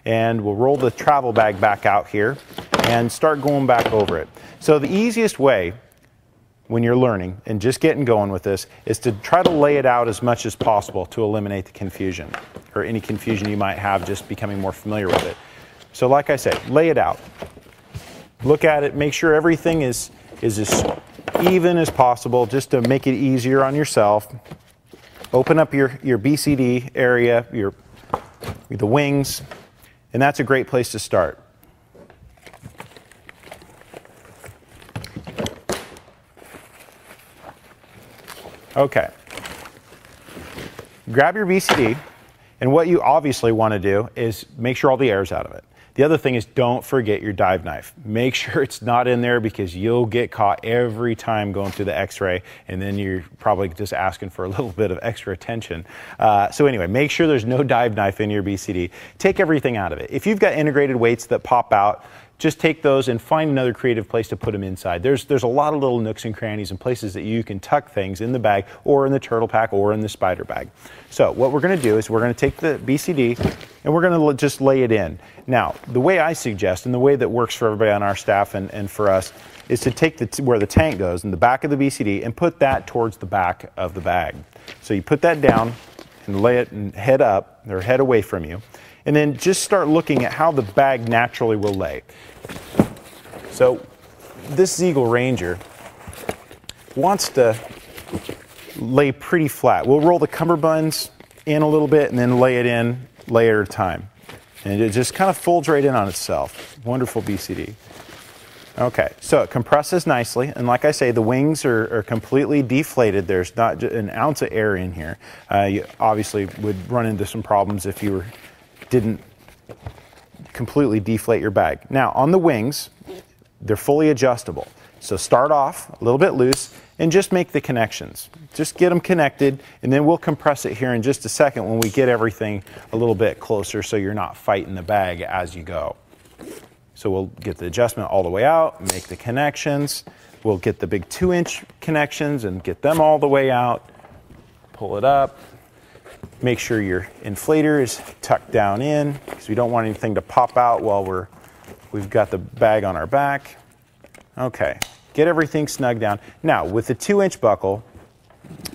and we'll roll the travel bag back out here and start going back over it. So the easiest way when you're learning and just getting going with this is to try to lay it out as much as possible to eliminate the confusion or any confusion you might have just becoming more familiar with it. So like I said, lay it out. Look at it, make sure everything is as even as possible just to make it easier on yourself. Open up your BCD area, the wings, and that's a great place to start. Okay. Grab your BCD, and what you obviously want to do is make sure all the air's out of it. The other thing is don't forget your dive knife. Make sure it's not in there because you'll get caught every time going through the x-ray, and then you're probably just asking for a little bit of extra attention. So anyway, make sure there's no dive knife in your BCD. Take everything out of it. If you've got integrated weights that pop out, just take those and find another creative place to put them inside. There's a lot of little nooks and crannies and places that you can tuck things in the bag or in the turtle pack or in the spider bag. So what we're going to do is we're going to take the BCD and we're going to just lay it in. Now, the way I suggest and the way that works for everybody on our staff and for us is to take where the tank goes in the back of the BCD and put that towards the back of the bag. So you put that down and lay it and head up or head away from you. And then just start looking at how the bag naturally will lay. So this Eagle Ranger wants to lay pretty flat. We'll roll the cummerbunds in a little bit and then lay it in layer at a time. And it just kind of folds right in on itself. Wonderful BCD. Okay, so it compresses nicely, and like I say, the wings are completely deflated. There's not an ounce of air in here. You obviously would run into some problems if you didn't completely deflate your bag. Now, on the wings, they're fully adjustable. So start off a little bit loose and just make the connections. Just get them connected, and then we'll compress it here in just a second when we get everything a little bit closer so you're not fighting the bag as you go. So we'll get the adjustment all the way out, make the connections. We'll get the big 2-inch connections and get them all the way out. Pull it up. Make sure your inflator is tucked down in because we don't want anything to pop out while we've got the bag on our back. Okay, get everything snug down. Now, with the 2-inch buckle,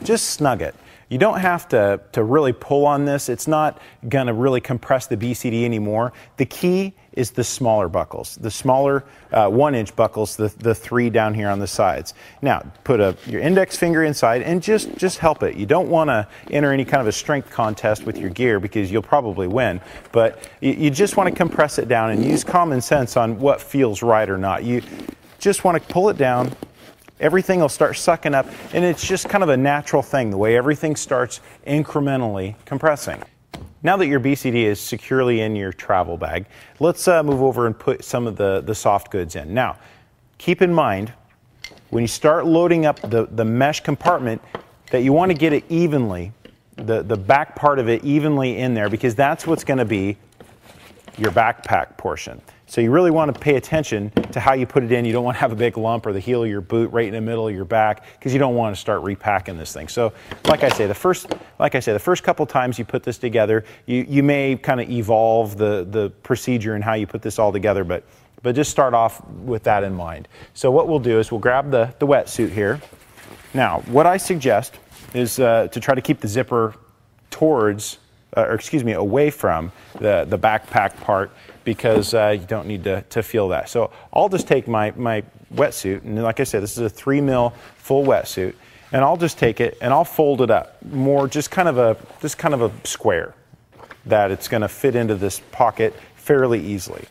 just snug it. You don't have to really pull on this. It's not going to really compress the BCD anymore. The key is the smaller buckles, the smaller 1-inch buckles, the 3 down here on the sides. Now, put your index finger inside and just help it. You don't want to enter any kind of a strength contest with your gear because you'll probably win, but you just want to compress it down and use common sense on what feels right or not. You just want to pull it down. Everything will start sucking up, and it's just kind of a natural thing, the way everything starts incrementally compressing. Now that your BCD is securely in your travel bag, let's move over and put some of the soft goods in. Now, keep in mind, when you start loading up the mesh compartment, that you want to get it evenly, the back part of it evenly in there, because that's what's going to be your backpack portion. So you really want to pay attention to how you put it in. You don't want to have a big lump or the heel of your boot right in the middle of your back because you don't want to start repacking this thing. So like I say, the first couple times you put this together, you may kind of evolve the procedure and how you put this all together, but just start off with that in mind. So what we'll do is we'll grab the wetsuit here. Now, what I suggest is to try to keep the zipper away from the backpack part, because you don't need to feel that. So I'll just take my wetsuit, and like I said, this is a 3 mil full wetsuit, and I'll just take it and I'll fold it up more, just kind of a square that it's going to fit into this pocket fairly easily.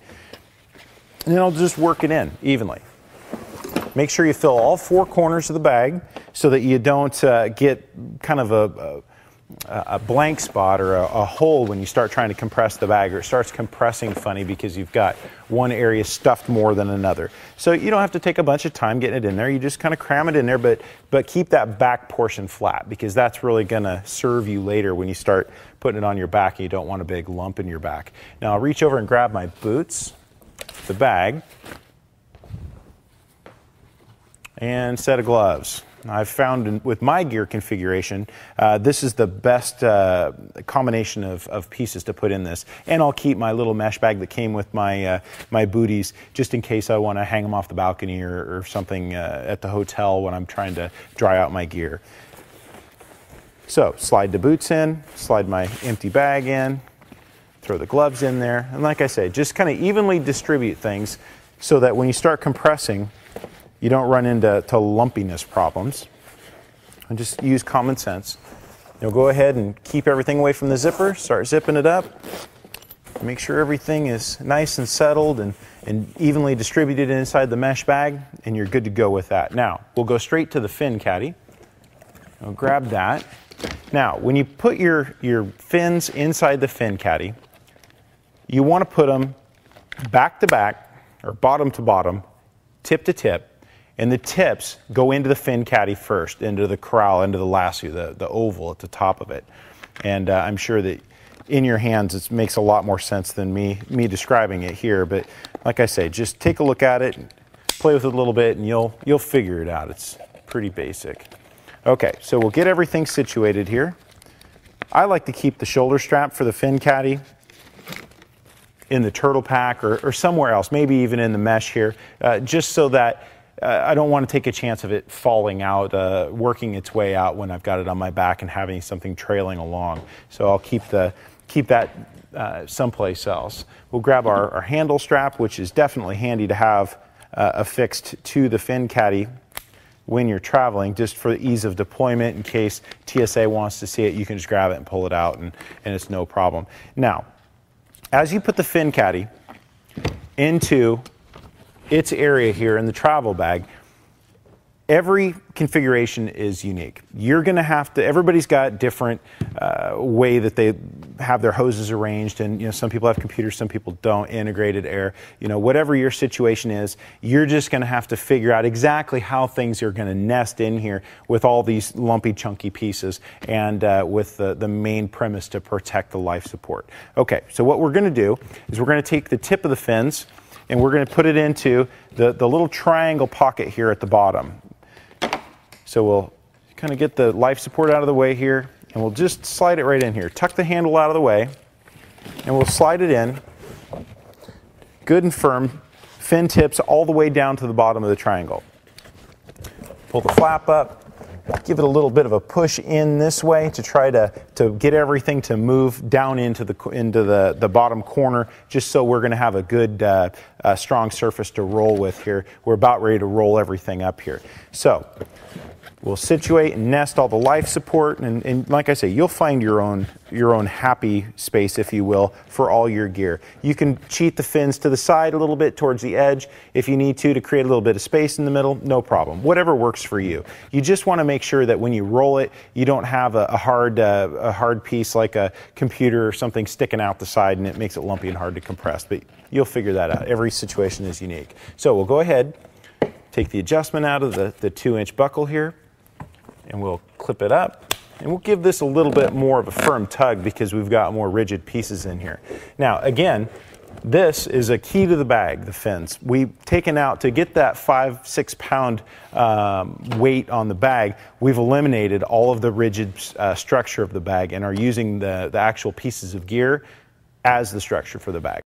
And then I'll just work it in evenly. Make sure you fill all 4 corners of the bag so that you don't get kind of a blank spot or a hole when you start trying to compress the bag, or it starts compressing funny because you've got one area stuffed more than another. So you don't have to take a bunch of time getting it in there. You just kind of cram it in there, but keep that back portion flat, because that's really going to serve you later when you start putting it on your back and you don't want a big lump in your back. Now I'll reach over and grab my boots, the bag, and set of gloves. I've found with my gear configuration, this is the best combination of pieces to put in this. And I'll keep my little mesh bag that came with my, my booties just in case I want to hang them off the balcony or something at the hotel when I'm trying to dry out my gear. So slide the boots in, slide my empty bag in, throw the gloves in there. And like I say, just kind of evenly distribute things so that when you start compressing, you don't run into lumpiness problems. And just use common sense. You'll go ahead and keep everything away from the zipper, start zipping it up. Make sure everything is nice and settled and evenly distributed inside the mesh bag, and you're good to go with that. Now, we'll go straight to the fin caddy. I'll grab that. Now, when you put your fins inside the fin caddy, you want to put them back to back, or bottom to bottom, tip to tip, and the tips go into the fin caddy first, into the corral, into the lasso, the oval at the top of it. And I'm sure that in your hands it makes a lot more sense than me describing it here, but like I say, just take a look at it, play with it a little bit, and you'll figure it out. It's pretty basic. Okay, so we'll get everything situated here. I like to keep the shoulder strap for the fin caddy in the turtle pack or somewhere else, maybe even in the mesh here, just so that I don't want to take a chance of it falling out, working its way out when I've got it on my back and having something trailing along. So I'll keep that someplace else. We'll grab our handle strap, which is definitely handy to have affixed to the fin caddy when you're traveling, just for the ease of deployment. In case TSA wants to see it, you can just grab it and pull it out, and it's no problem. Now, as you put the fin caddy into its area here in the travel bag, every configuration is unique. You're going to have to, everybody's got different way that they have their hoses arranged, and some people have computers, some people don't, integrated air. Whatever your situation is, you're just going to have to figure out exactly how things are going to nest in here with all these lumpy, chunky pieces, and with the main premise to protect the life support. Okay, so what we're going to do is we're going to take the tip of the fins and we're going to put it into the little triangle pocket here at the bottom. So we'll kind of get the life support out of the way here, and we'll just slide it right in here. Tuck the handle out of the way, and we'll slide it in, good and firm, fin tips all the way down to the bottom of the triangle. Pull the flap up, give it a little bit of a push in this way to try to get everything to move down into the bottom corner, just so we're going to have a good strong surface to roll with here. We're about ready to roll everything up here. So we'll situate and nest all the life support, and like I say, you'll find your own happy space, if you will, for all your gear. You can cheat the fins to the side a little bit towards the edge if you need to create a little bit of space in the middle, no problem. Whatever works for you. You just want to make sure that when you roll it, you don't have a hard piece like a computer or something sticking out the side, and it makes it lumpy and hard to compress, but you'll figure that out. Every situation is unique. So we'll go ahead, take the adjustment out of the 2-inch buckle here, and we'll clip it up, and we'll give this a little bit more of a firm tug because we've got more rigid pieces in here. Now, again, this is a key to the bag, the fins. We've taken out, to get that 5-6 pound weight on the bag, we've eliminated all of the rigid structure of the bag and are using the actual pieces of gear as the structure for the bag.